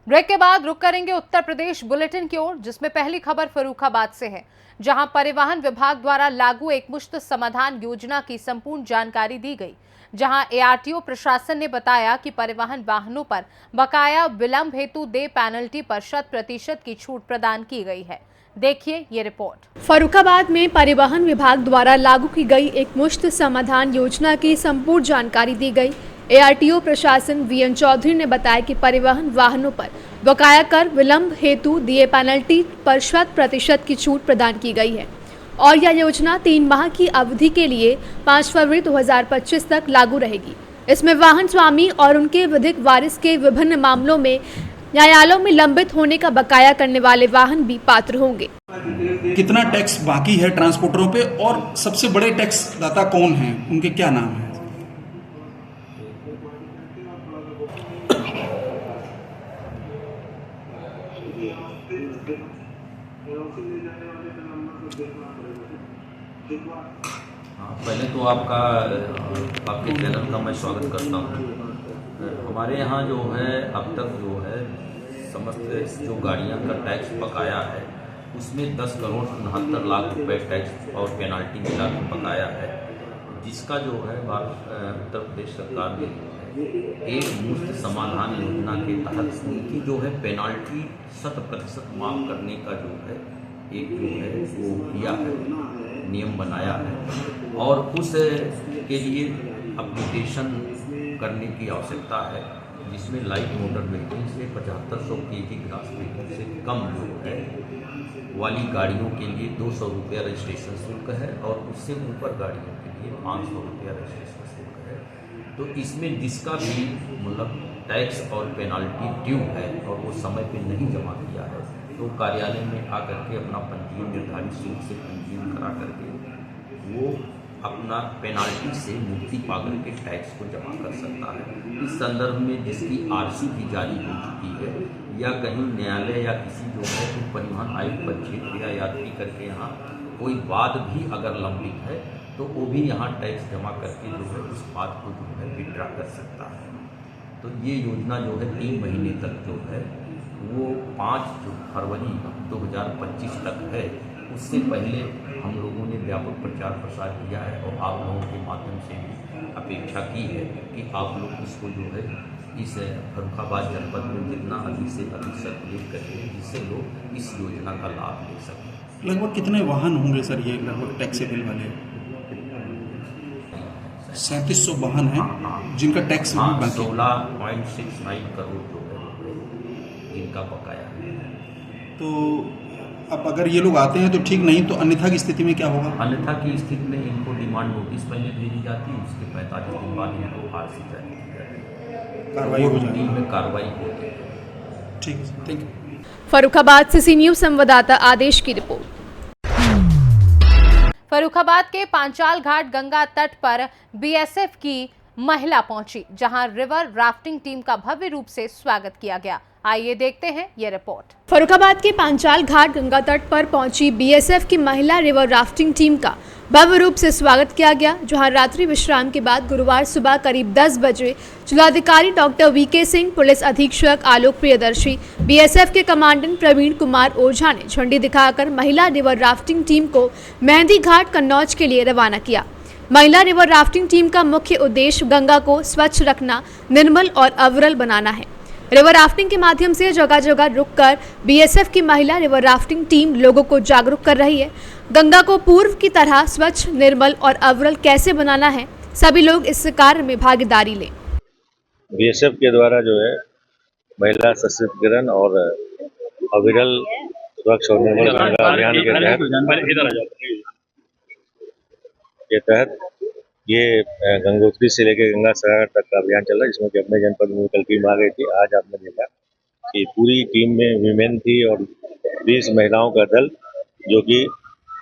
Break के बाद रुक करेंगे उत्तर प्रदेश बुलेटिन की ओर, जिसमें पहली खबर फर्रुखाबाद से है, जहां परिवहन विभाग द्वारा लागू एकमुश्त समाधान योजना की संपूर्ण जानकारी दी गई। जहां एआरटीओ प्रशासन ने बताया कि परिवहन वाहनों पर बकाया विलंब हेतु देय पेनल्टी पर 100% की छूट प्रदान की गई है। देखिए ये रिपोर्ट। फर्रुखाबाद में परिवहन विभाग द्वारा लागू की गई एकमुश्त समाधान योजना की संपूर्ण जानकारी दी गई। एआरटीओ प्रशासन वीएन चौधरी ने बताया कि परिवहन वाहनों पर बकाया कर विलंब हेतु दिए पेनल्टी पर 100% की छूट प्रदान की गई है और यह योजना 3 माह की अवधि के लिए 5 फरवरी 2025 तक लागू रहेगी। इसमें वाहन स्वामी और उनके विधिक वारिस के विभिन्न मामलों में न्यायालयों में लंबित होने का बकाया करने वाले वाहन भी पात्र होंगे। कितना टैक्स बाकी है ट्रांसपोर्टरों पे और सबसे बड़े टैक्स दाता कौन हैं, उनके क्या नाम हैं? पहले तो आपके चैनल का मैं स्वागत करता हूँ। हमारे यहाँ जो है अब तक जो है समस्त जो गाड़ियाँ का टैक्स बकाया है उसमें 10 करोड़ 69 लाख रुपए टैक्स और पेनाल्टी मिला के बकाया है, जिसका जो है उत्तर प्रदेश सरकार ने एक मुफ्त समाधान योजना के तहत उनकी जो है पेनाल्टी 100% माफ़ करने का जो है एक जो है वो किया है, नियम बनाया है और उस के लिए एप्लीकेशन करने की आवश्यकता है, जिसमें लाइट मोटर व्हीकल से 7500 केजी ग्रास व्हीकल से कम जो है वाली गाड़ियों के लिए 200 रुपया रजिस्ट्रेशन शुल्क है और उससे ऊपर गाड़ियों के लिए 500 रुपया रजिस्ट्रेशन शुल्क है। तो इसमें जिसका भी मतलब टैक्स और पेनाल्टी ड्यू है और वो समय पे नहीं जमा किया है तो कार्यालय में आकर के अपना पंजीयन निर्धारित शुल्क से पंजीयन करा करके वो अपना पेनाल्टी से मुक्ति पाकर के टैक्स को जमा कर सकता है। इस संदर्भ में जिसकी आरसी भी जारी हो चुकी है या कहीं न्यायालय या किसी जो है तो परिवहन आयुक्त पर क्षेत्र या यात्री करके यहाँ कोई वाद भी अगर लंबित है तो वो भी यहाँ टैक्स जमा करके जो है उस बात को जो है विड्रा कर सकता है। तो ये योजना जो है 3 महीने तक जो है वो 5 फरवरी 2025 तक है। उससे पहले हम लोगों ने व्यापक प्रचार प्रसार किया है और आप लोगों के माध्यम से भी अपेक्षा की है कि आप लोग इसको जो है इस फर्रुखाबाद जनपद में जितना अधिक से अधिक सर्कुलेट करें जिससे लोग इस योजना का लाभ ले सकें। लगभग कितने वाहन होंगे सर ये लगभग टैक्सेबल वाले? 3700 वाहन हैं जिनका टैक्स बाकी 16.69 करोड़ जो है जिनका बकाया है। तो अब अगर ये लोग आते हैं तो ठीक, नहीं तो अन्यथा की स्थिति में क्या होगा? अन्यथा की स्थिति में इनको डिमांड नोटिस पहले भेजी जाती है, उसके 45 दिन बाद इनको आरसी जारी की जाती है, कार्रवाई हो जाती है, में कार्रवाई होती है। ठीक है, थैंक यू। फर्रुखाबाद से सी न्यूज़ संवाददाता आदेश की रिपोर्ट। फर्रुखाबाद के पांचाल घाट गंगा तट पर बीएसएफ की महिला पहुंची, जहां रिवर राफ्टिंग टीम का भव्य रूप से स्वागत किया गया। आइए देखते हैं ये रिपोर्ट। फर्रुखाबाद के पांचाल घाट गंगा तट पर पहुंची बीएसएफ की महिला रिवर राफ्टिंग टीम का भव्य रूप से स्वागत किया गया, जहां रात्रि विश्राम के बाद गुरुवार सुबह करीब 10 बजे जिलाधिकारी डॉक्टर वीके सिंह, पुलिस अधीक्षक आलोक प्रियदर्शी, बीएसएफ के कमांडेंट प्रवीण कुमार ओझा ने झंडी दिखाकर महिला रिवर राफ्टिंग टीम को मेहंदी घाट कन्नौज के लिए रवाना किया। महिला रिवर राफ्टिंग टीम का मुख्य उद्देश्य गंगा को स्वच्छ रखना, निर्मल और अविरल बनाना है। रिवर राफ्टिंग के माध्यम से जगह जगह रुककर बीएसएफ की महिला रिवर राफ्टिंग टीम लोगों को जागरूक कर रही है। गंगा को पूर्व की तरह स्वच्छ, निर्मल और अविरल कैसे बनाना है, सभी लोग इस कार्य में भागीदारी लें। बीएसएफ के द्वारा जो है महिला सशक्तिकरण और अविरल स्वच्छ और निर्मल गंगा अभियान के तहत ये गंगोत्री से लेकर गंगा सागर तक का अभियान चल रहा है, जिसमें कि अपने जनपद में कल टीम आ गई थी। आज आपने देखा कि पूरी टीम में वीमेन थी और 20 महिलाओं का दल, जो कि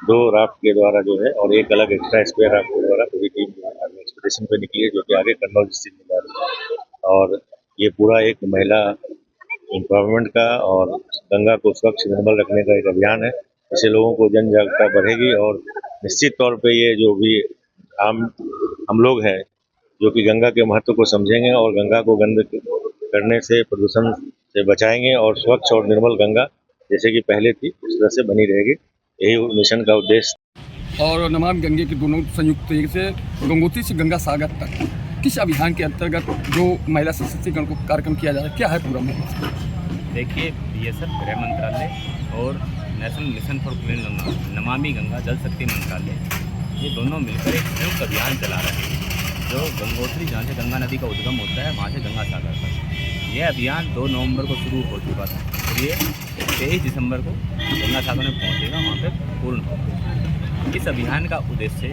2 राफ्ट के द्वारा जो है और एक अलग एक्स्ट्रा स्पेयर राफ्ट के द्वारा पूरी टीम जो है एक्सपीडिशन पे निकली है, जो कि आगे कन्नौज डिस्ट्रिक्ट में जा रही है। और ये पूरा एक महिला एम्पावरमेंट का और गंगा को स्वच्छ निर्मल रखने का एक अभियान है। इससे लोगों को जन जागरूकता बढ़ेगी और निश्चित तौर पे ये जो भी हम लोग हैं जो कि गंगा के महत्व को समझेंगे और गंगा को गंद करने से, प्रदूषण से बचाएंगे और स्वच्छ और निर्मल गंगा जैसे कि पहले थी उस तरह से बनी रहेगी, यही मिशन का उद्देश्य। और नमामि गंगे के दोनों संयुक्त तरीके से गंगोत्री से गंगा सागर तक किस अभियान के अंतर्गत जो महिला सशक्तिकरण को कार्यक्रम किया जा रहा है, क्या है पूरा मुद्दा? देखिए, बीएसएफ गृह मंत्रालय और national mission for clean Ganga, Namami Ganga जल शक्ति मंत्रालय, ये दोनों मिलकर एक संयुक्त अभियान चला रहे हैं जो गंगोत्री, जहाँ से गंगा नदी का उद्गम होता है, वहाँ से गंगा सागर तक। यह अभियान 2 नवंबर को शुरू हो चुका था और ये 23 दिसंबर को गंगा सागर में पहुँचेगा, वहाँ पर पूर्ण होगा। इस अभियान का उद्देश्य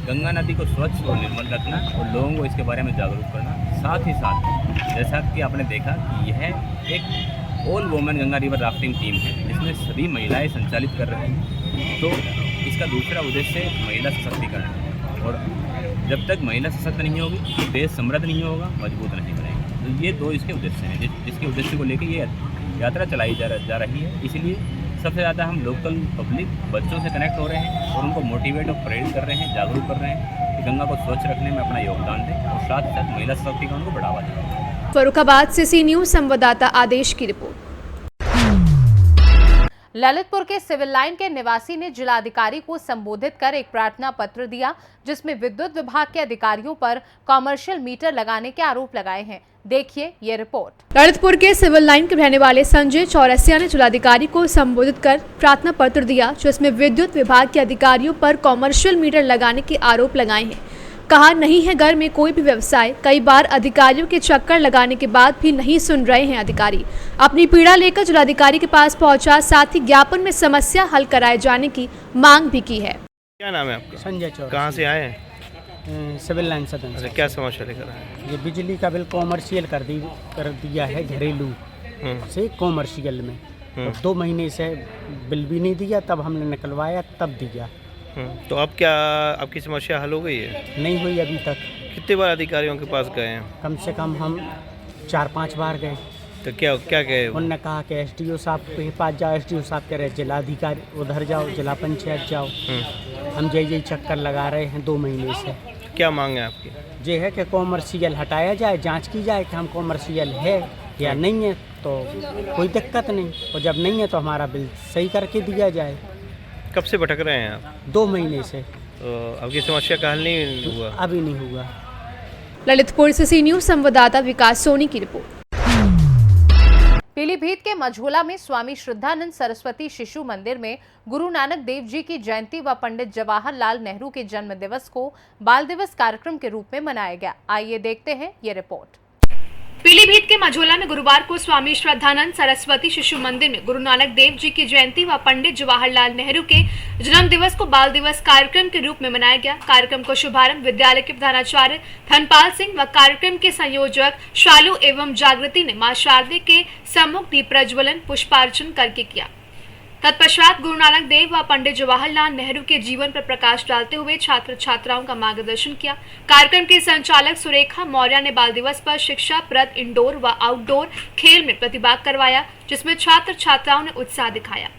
गंगा नदी को स्वच्छ और निर्मल रखना और लोगों को इसके बारे में जागरूक करना। साथ ही साथ जैसा कि आपने देखा कि यह एक all women Ganga river rafting team है जिसमें सभी महिलाएं संचालित कर रही हैं। तो इसका दूसरा उद्देश्य महिला सशक्तिकरण है और जब तक महिला सशक्त नहीं होगी तो देश समृद्ध नहीं होगा, मजबूत नहीं बनेगा। तो ये 2 इसके उद्देश्य हैं जिसके उद्देश्य को लेकर ये यात्रा चलाई जा रही है। इसलिए सबसे ज़्यादा हम लोकल पब्लिक बच्चों से कनेक्ट हो रहे हैं और उनको मोटिवेट और प्रेरित कर रहे हैं, जागरूक कर रहे हैं कि गंगा को स्वच्छ रखने में अपना योगदान दें और साथ ही साथ महिला सशक्तिकरण को बढ़ावा दें। फर्रुखाबाद से सी न्यूज़ संवाददाता आदेश की रिपोर्ट। ललितपुर के सिविल लाइन के निवासी ने जिलाधिकारी को संबोधित कर एक प्रार्थना पत्र दिया जिसमें विद्युत विभाग के अधिकारियों पर कॉमर्शियल मीटर लगाने के आरोप लगाए हैं। देखिए ये रिपोर्ट। ललितपुर के सिविल लाइन के रहने वाले संजय चौरसिया ने जिलाधिकारी को संबोधित कर प्रार्थना पत्र दिया जिसमें विद्युत विभाग के अधिकारियों पर कॉमर्शियल मीटर लगाने के आरोप लगाए हैं। कहा नहीं है घर में कोई भी व्यवसाय। कई बार अधिकारियों के चक्कर लगाने के बाद भी नहीं सुन रहे हैं अधिकारी। अपनी पीड़ा लेकर जिलाधिकारी के पास पहुंचा, साथ ही ज्ञापन में समस्या हल कराए जाने की मांग भी की है। क्या नाम है आपका? संजय चौरसिया। कहाँ से आए हैं? सिविल लाइन सदन अच्छा, से। क्या समस्या लेकर आए हैं? ये बिजली का बिल कॉमर्शियल कर दिया है घरेलू से कॉमर्शियल में। और 2 महीने से बिल भी नहीं दिया, तब हमने निकलवाया तब दिया। तो अब क्या आपकी समस्या हल हो गई है? नहीं हुई अभी तक। कितने बार अधिकारियों के पास गए हैं? कम से कम हम 4-5 बार गए। तो क्या कहे? उन्होंने कहा कि एसडीओ साहब के पास जाओ। एसडीओ साहब कह रहे जिलाधिकारी उधर जाओ, जिला पंचायत जाओ। हम यही चक्कर लगा रहे हैं 2 महीने से। क्या मांग है आपकी? ये है कि कॉमर्शियल हटाया जाए, जांच की जाए कि हम कॉमर्शियल है या नहीं है, तो कोई दिक्कत नहीं। और जब नहीं है तो हमारा बिल सही करके दिया जाए। कब से भटक रहे हैं आप? 2 महीने से। तो आपकी समस्या का हल नहीं हुआ? अभी नहीं हुआ। ललितपुर से सी न्यूज़ संवाददाता विकास सोनी की रिपोर्ट। पीलीभीत के मझोला में स्वामी श्रद्धानंद सरस्वती शिशु मंदिर में गुरु नानक देव जी की जयंती व पंडित जवाहरलाल नेहरू के जन्म दिवस को बाल दिवस कार्यक्रम के रूप में मनाया गया। आइए देखते हैं ये रिपोर्ट। पीलीभीत के मझोला में गुरुवार को स्वामी श्रद्धानंद सरस्वती शिशु मंदिर में गुरु नानक देव जी की जयंती व पंडित जवाहरलाल नेहरू के जन्म दिवस को बाल दिवस कार्यक्रम के रूप में मनाया गया। कार्यक्रम को शुभारंभ विद्यालय के प्रधानाचार्य धनपाल सिंह व कार्यक्रम के संयोजक शालू एवं जागृति ने मां शारदे के सम्मुख दीप प्रज्वलन पुष्पार्चन करके किया। तत्पश्चात गुरु नानक देव व पंडित जवाहरलाल नेहरू के जीवन पर प्रकाश डालते हुए छात्र छात्राओं का मार्गदर्शन किया। कार्यक्रम के संचालक सुरेखा मौर्य ने बाल दिवस पर शिक्षाप्रद इंडोर व आउटडोर खेल में प्रतिभाग करवाया जिसमें छात्र छात्राओं ने उत्साह दिखाया।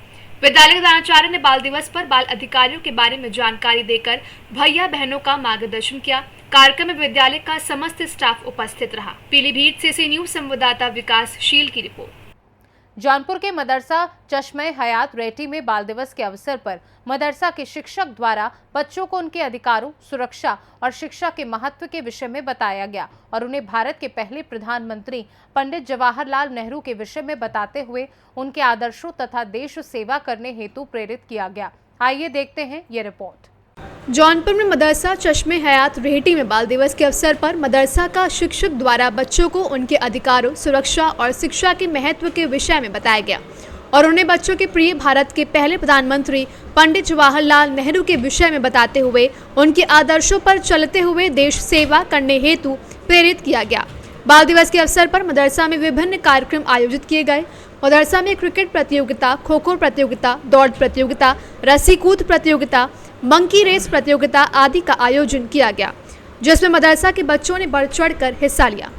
विद्यालय के प्रधानाचार्य ने बाल दिवस पर बाल अधिकारियों के बारे में जानकारी देकर भैया बहनों का मार्गदर्शन किया। कार्यक्रम में विद्यालय का समस्त स्टाफ उपस्थित रहा। पीलीभीत से सी न्यूज़ संवाददाता विकासशील की रिपोर्ट। जौनपुर के मदरसा चश्मे हयात रेटी में बाल दिवस के अवसर पर मदरसा के शिक्षक द्वारा बच्चों को उनके अधिकारों, सुरक्षा और शिक्षा के महत्व के विषय में बताया गया और उन्हें भारत के पहले प्रधानमंत्री पंडित जवाहरलाल नेहरू के विषय में बताते हुए उनके आदर्शों तथा देश सेवा करने हेतु प्रेरित किया गया। आइए देखते हैं ये रिपोर्ट। जौनपुर में मदरसा चश्मे हयात रेहटी में बाल दिवस के अवसर पर मदरसा का शिक्षक द्वारा बच्चों को उनके अधिकारों, सुरक्षा और शिक्षा के महत्व के विषय में बताया गया और उन्हें बच्चों के प्रिय भारत के पहले प्रधानमंत्री पंडित जवाहरलाल नेहरू के विषय में बताते हुए उनके आदर्शों पर चलते हुए देश सेवा करने हेतु प्रेरित किया गया। बाल दिवस के अवसर पर मदरसा में विभिन्न कार्यक्रम आयोजित किए गए। मदरसा में क्रिकेट प्रतियोगिता, खो खो प्रतियोगिता, दौड़ प्रतियोगिता, रस्सी कूद प्रतियोगिता, मंकी रेस प्रतियोगिता आदि का आयोजन किया गया जिसमें मदरसा के बच्चों ने बढ़ चढ़कर हिस्सा लिया।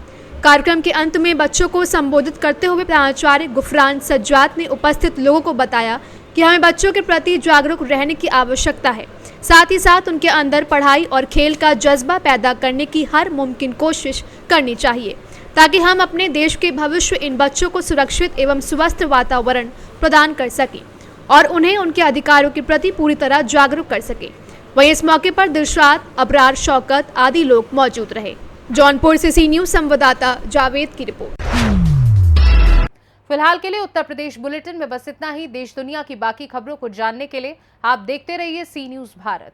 कार्यक्रम के अंत में बच्चों को संबोधित करते हुए प्रधानाचार्य गुफरान सज्जाद ने उपस्थित लोगों को बताया कि हमें बच्चों के प्रति जागरूक रहने की आवश्यकता है, साथ ही साथ उनके अंदर पढ़ाई और खेल का जज्बा पैदा करने की हर मुमकिन कोशिश करनी चाहिए। ताकि हम अपने देश के भविष्य इन बच्चों को सुरक्षित एवं स्वस्थ वातावरण प्रदान कर सकें और उन्हें उनके अधिकारों के प्रति पूरी तरह जागरूक कर सकें। वहीं इस मौके पर दिलशाद, अबरार, शौकत आदि लोग मौजूद रहे। जौनपुर से सी न्यूज संवाददाता जावेद की रिपोर्ट। फिलहाल के लिए उत्तर प्रदेश बुलेटिन में बस इतना ही। देश दुनिया की बाकी खबरों को जानने के लिए आप देखते रहिए सी न्यूज भारत।